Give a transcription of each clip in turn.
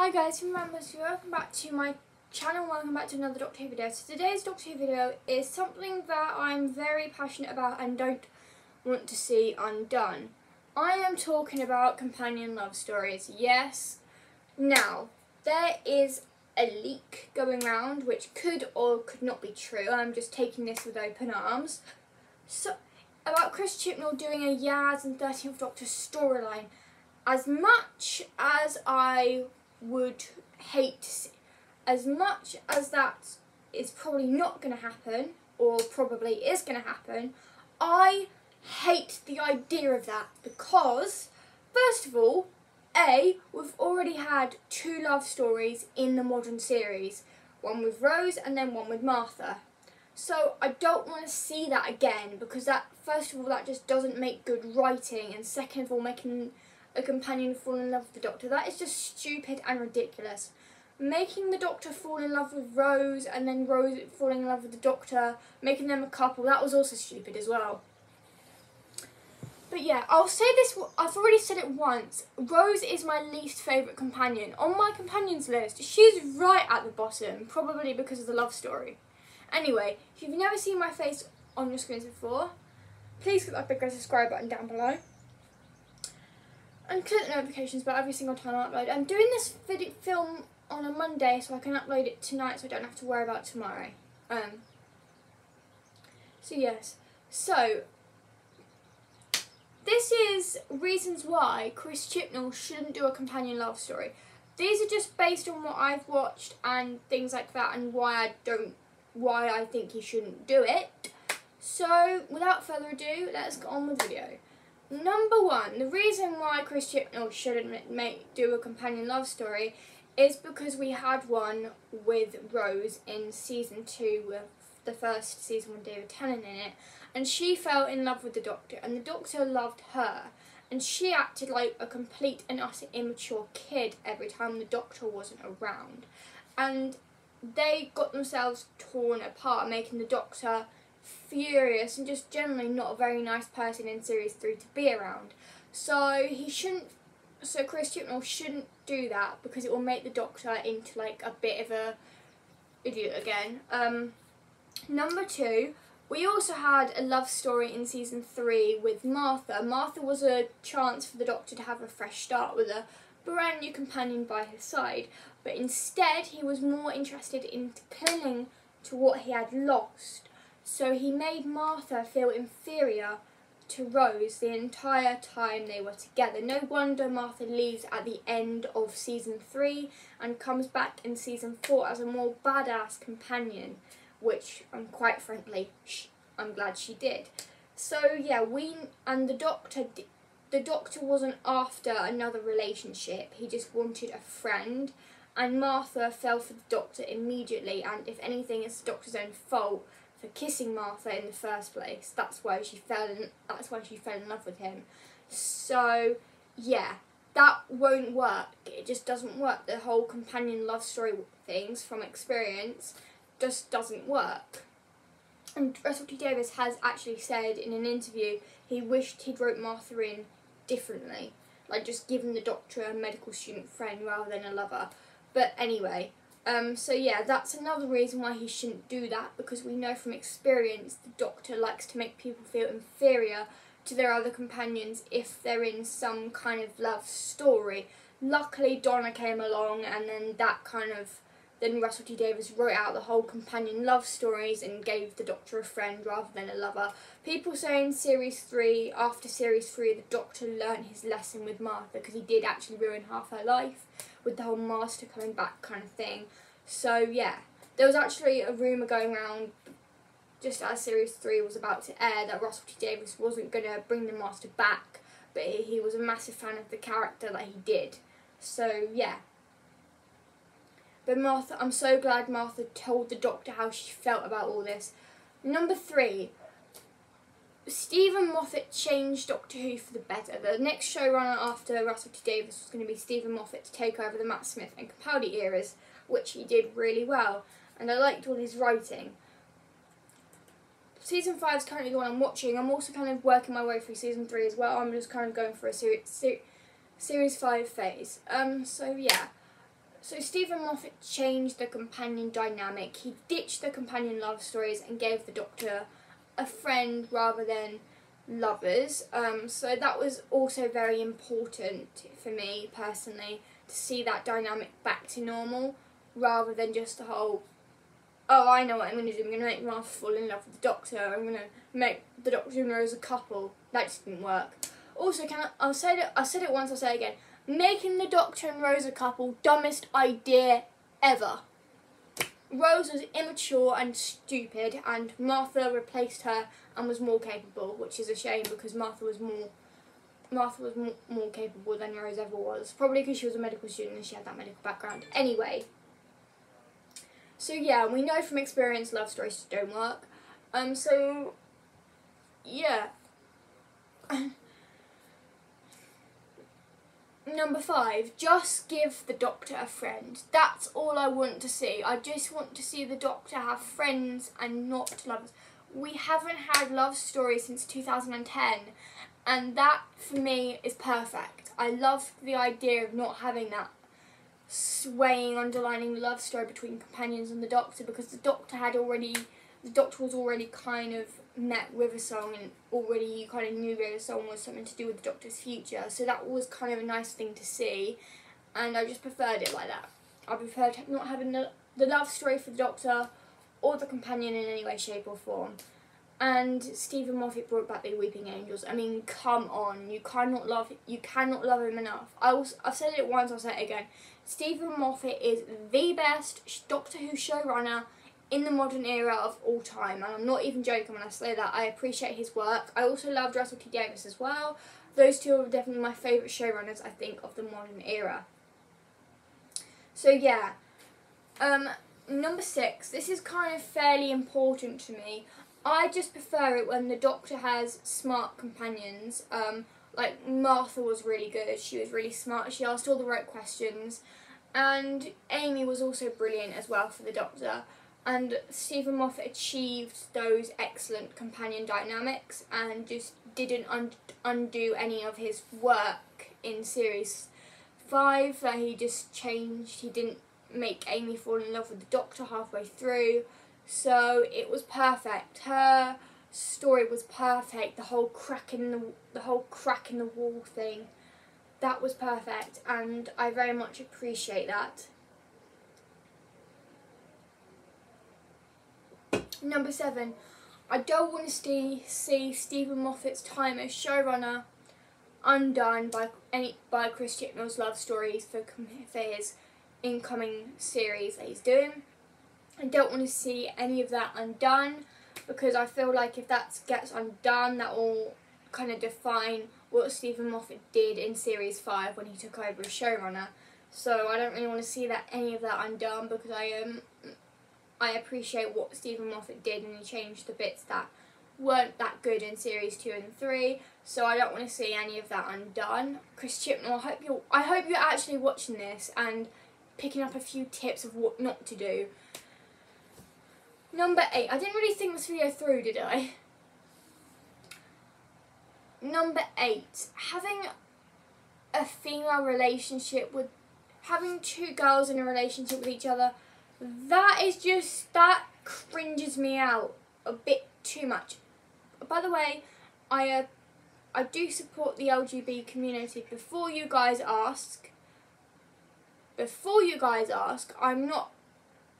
Hi guys, welcome back to my channel, welcome back to another Doctor Who video. So today's Doctor Who video is something that I'm very passionate about and don't want to see undone. I am talking about companion love stories, yes. Now, there is a leak going around which could or could not be true. I'm just taking this with open arms. So, about Chris Chibnall doing a Yaz and 13th Doctor storyline. As much as I would hate to see, as much as that is probably not going to happen, or probably is going to happen, I hate the idea of that because, first of all, we've already had two love stories in the modern series, one with Rose and then one with Martha. So I don't want to see that again because that, first of all, that just doesn't make good writing, and second of all, making a companion fall in love with the Doctor, that is just stupid and ridiculous. Making the Doctor fall in love with Rose and then Rose falling in love with the Doctor, making them a couple, that was also stupid as well. But yeah, I'll say this, I've already said it once, Rose is my least favourite companion. On my companions list, she's right at the bottom, probably because of the love story. Anyway, if you've never seen my face on your screens before, please click that big red subscribe button down below. And click the notifications bell every single time I upload. I'm doing this film on a Monday so I can upload it tonight so I don't have to worry about tomorrow. So yes. So, this is reasons why Chris Chibnall shouldn't do a companion love story. These are just based on what I've watched and things like that, and why I think he shouldn't do it. So, without further ado, let's get on with the video. Number one, the reason why Chris Chibnall shouldn't do a companion love story is because we had one with Rose in season 2 with the first season with David Tennant in it, and she fell in love with the Doctor and the Doctor loved her, and she acted like a complete and utter immature kid every time the Doctor wasn't around, and they got themselves torn apart, making the Doctor furious and just generally not a very nice person in series 3 to be around. So Chris Chibnall shouldn't do that because it will make the Doctor into like a bit of a idiot again. Number 2, we also had a love story in season 3 with Martha. Martha was a chance for the Doctor to have a fresh start with a brand new companion by his side, but instead he was more interested in clinging to what he had lost. So he made Martha feel inferior to Rose the entire time they were together. No wonder Martha leaves at the end of season 3 and comes back in season 4 as a more badass companion, which quite frankly, I'm glad she did. So yeah, the Doctor wasn't after another relationship, he just wanted a friend, and Martha fell for the Doctor immediately, and if anything, it's the Doctor's own fault for kissing Martha in the first place. That's why she fell in love with him. So yeah, that won't work. It just doesn't work. The whole companion love story things, from experience, just doesn't work. And Russell T Davies has actually said in an interview he wished he'd wrote Martha in differently, like just given the Doctor a medical student friend rather than a lover. But anyway, so yeah, that's another reason why he shouldn't do that, because we know from experience the Doctor likes to make people feel inferior to their other companions if they're in some kind of love story. Luckily Donna came along, and then Russell T Davies wrote out the whole companion love stories and gave the Doctor a friend rather than a lover. People say in series 3, after series 3, the Doctor learnt his lesson with Martha, because he did actually ruin half her life with the whole Master coming back kind of thing. So yeah, there was actually a rumour going around just as series 3 was about to air that Russell T Davies wasn't going to bring the Master back, but he was a massive fan of the character that he did. So yeah. But Martha, I'm so glad Martha told the Doctor how she felt about all this. Number 3, Stephen Moffat changed Doctor Who for the better. The next showrunner after Russell T Davies was going to be Stephen Moffat to take over the Matt Smith and Capaldi eras, which he did really well, and I liked all his writing. Season 5 is currently the one I'm watching. I'm also kind of working my way through season 3 as well. I'm just kind of going for a series 5 phase. So yeah. So Stephen Moffat changed the companion dynamic. He ditched the companion love stories and gave the Doctor a friend rather than lovers. So that was also very important for me personally, to see that dynamic back to normal rather than just the whole, oh, I know what I'm going to do, I'm going to make Martha fall in love with the Doctor, I'm going to make the Doctor and Rose a couple. That just didn't work. Also, I said it once, I'll say it again, making the Doctor and Rose a couple, dumbest idea ever. Rose was immature and stupid, and Martha replaced her and was more capable, which is a shame because Martha was more capable than Rose ever was. Probably because she was a medical student and she had that medical background. Anyway, so yeah, we know from experience love stories don't work. So yeah. Number 5, just give the Doctor a friend. That's all I want to see. I just want to see the Doctor have friends and not lovers. We haven't had love stories since 2010, and that for me is perfect. I love the idea of not having that swaying, underlining love story between companions and the Doctor, because the Doctor was already kind of met with a song, and already you kind of knew that the song was something to do with the Doctor's future, so that was kind of a nice thing to see, and I just preferred it like that. I preferred not having the love story for the Doctor or the companion in any way, shape or form. And Stephen Moffat brought back the Weeping Angels. I mean, come on, you cannot love him enough. I've said it once, I'll say it again. Stephen Moffat is the best Doctor Who showrunner in the modern era of all time, and I'm not even joking when I say that. I appreciate his work. I also loved Russell T Davies as well. Those two are definitely my favourite showrunners, I think, of the modern era. So yeah, number 6, this is kind of fairly important to me. I just prefer it when the Doctor has smart companions. Like Martha was really good, she was really smart, she asked all the right questions, and Amy was also brilliant as well for the Doctor. And Stephen Moffat achieved those excellent companion dynamics and just didn't undo any of his work in Series 5 that he just changed. He didn't make Amy fall in love with the Doctor halfway through, so it was perfect. Her story was perfect. The whole crack in the wall thing, that was perfect, and I very much appreciate that. Number 7, I don't want to see Stephen Moffat's time as showrunner undone by Chris Chibnall's love stories for his incoming series that he's doing. I don't want to see any of that undone, because I feel like if that gets undone, that will kind of define what Stephen Moffat did in Series 5 when he took over as showrunner. So I don't really want to see any of that undone, because I appreciate what Stephen Moffat did, and he changed the bits that weren't that good in Series 2 and 3, so I don't want to see any of that undone. Chris Chibnall, I hope you're actually watching this and picking up a few tips of what not to do. Number 8, I didn't really think this video through, did I? Number 8, having a female relationship with, having 2 girls in a relationship with each other, that cringes me out a bit too much. By the way, I do support the LGBT community. Before you guys ask, I'm not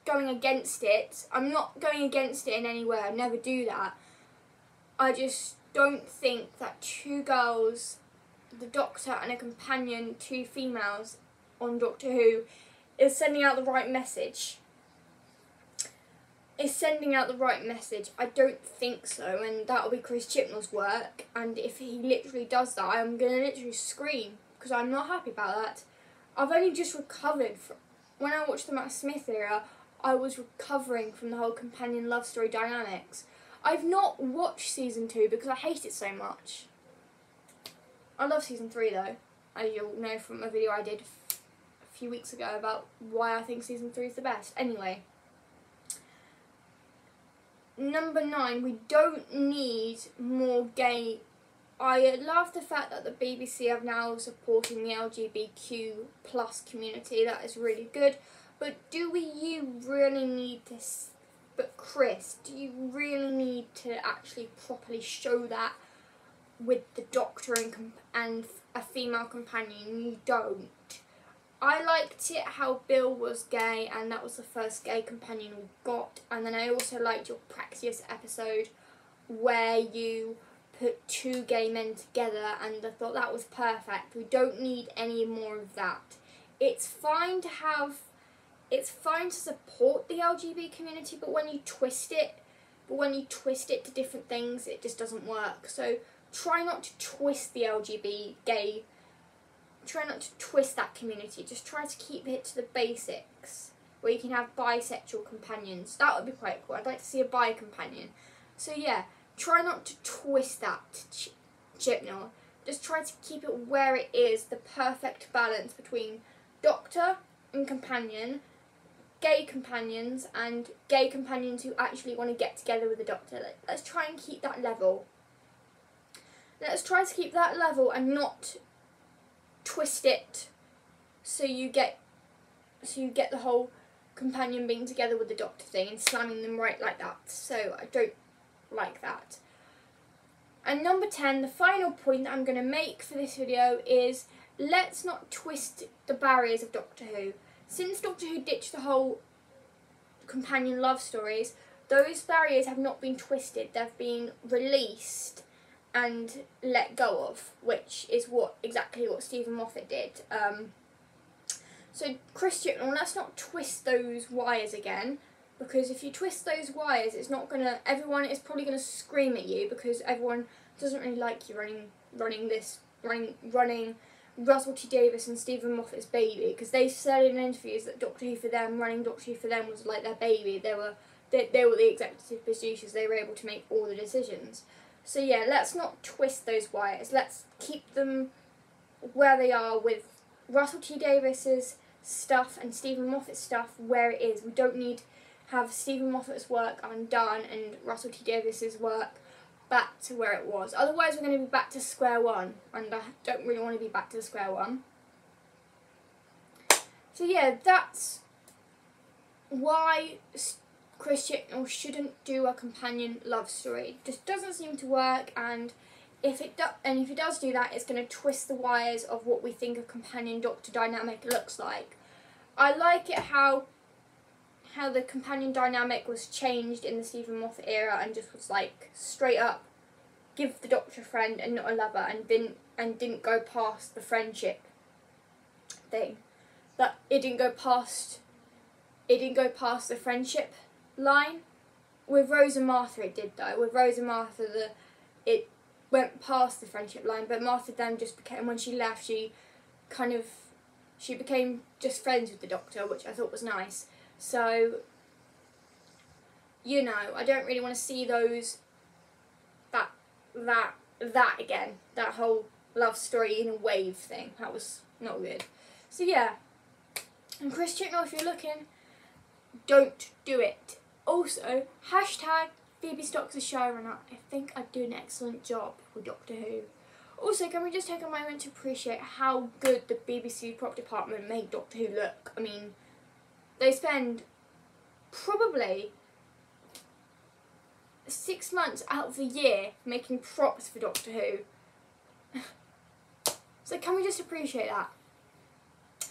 going against it. I'm not going against it in any way. I never do that. I just don't think that 2 girls, the Doctor and a companion, 2 females on Doctor Who, is sending out the right message. I don't think so, and that'll be Chris Chibnall's work, and if he literally does that, I'm going to literally scream, because I'm not happy about that. I've only just recovered from, when I watched the Matt Smith era, I was recovering from the whole companion love story dynamics. I've not watched Season 2 because I hate it so much. I love Season 3 though, as you'll know from a video I did a few weeks ago about why I think Season 3 is the best. Anyway. Number 9, we don't need more gay I love the fact that the BBC are now supporting the LGBTQ plus community. That is really good. But do you really need this? But Chris, do you really need to actually properly show that with the Doctor and a female companion? You don't. I liked it how Bill was gay, and that was the first gay companion we got. And then I also liked your Praxeus episode where you put two gay men together, and I thought that was perfect. We don't need any more of that. It's fine to support the LGBT community, but when you twist it to different things, it just doesn't work. So try not to twist the LGBT gay. Try not to twist that community. Just try to keep it to the basics, where you can have bisexual companions. That would be quite cool. I'd like to see a bi companion. So yeah, try not to twist that, Chibnall. Just try to keep it where it is, the perfect balance between Doctor and companion, gay companions, and gay companions who actually want to get together with the Doctor. Let's try and keep that level. Let's try to keep that level and not twist it so you get the whole companion being together with the Doctor thing and slamming them right like that. So I don't like that. And number 10, the final point that I'm going to make for this video is let's not twist the barriers of Doctor Who. Since Doctor Who ditched the whole companion love stories, those barriers have not been twisted. They've been released and let go of, which is exactly what Stephen Moffat did. So Chris Chibnall, let's not twist those wires again, because if you twist those wires, everyone is probably gonna scream at you, because everyone doesn't really like you running Russell T Davies and Stephen Moffat's baby, because they said in interviews that running Doctor Who for them was like their baby. They were the executive producers. They were able to make all the decisions. So yeah, let's not twist those wires. Let's keep them where they are, with Russell T Davies's stuff and Stephen Moffat's stuff where it is. We don't need to have Stephen Moffat's work undone and Russell T Davies's work back to where it was. Otherwise we're going to be back to square one, and I don't really want to be back to square one. So yeah, that's why Chris Chibnall shouldn't do a companion love story. It just doesn't seem to work, and if it does do that, it's going to twist the wires of what we think a companion Doctor dynamic looks like. I like it how the companion dynamic was changed in the Stephen Moffat era, and just was like straight up give the Doctor a friend and not a lover, and didn't go past the friendship thing. That it didn't go past the friendship line. With Rose and Martha it did though. With Rose and Martha it went past the friendship line, but Martha then just became, when she left, she became just friends with the Doctor, which I thought was nice. So, you know, I don't really want to see that again. That whole love story in a wave thing. That was not good. So yeah. And Chris Chibnall, if you're looking, don't do it. Also, hashtag Phoebe Stocks as showrunner. I think I do an excellent job with Doctor Who. Also, can we just take a moment to appreciate how good the BBC prop department made Doctor Who look? I mean, they spend probably 6 months out of the year making props for Doctor Who. So can we just appreciate that?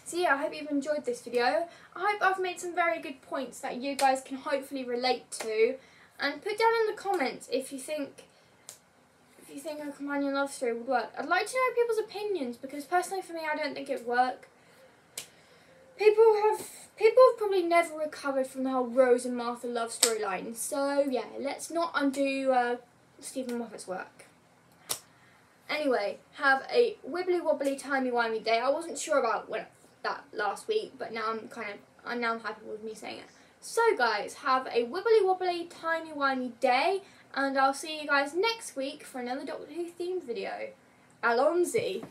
So yeah, I hope you've enjoyed this video. I hope I've made some very good points that you guys can hopefully relate to. And put down in the comments if you think a companion love story would work. I'd like to know people's opinions, because personally for me I don't think it would work. People have probably never recovered from the whole Rose and Martha love storyline. So yeah, let's not undo Stephen Moffat's work. Anyway, have a wibbly wobbly timey wimey day. I wasn't sure about that last week, but now I'm happy with me saying it. So guys, have a wibbly wobbly timey wimey day, and I'll see you guys next week for another Doctor Who themed video. Alonzi.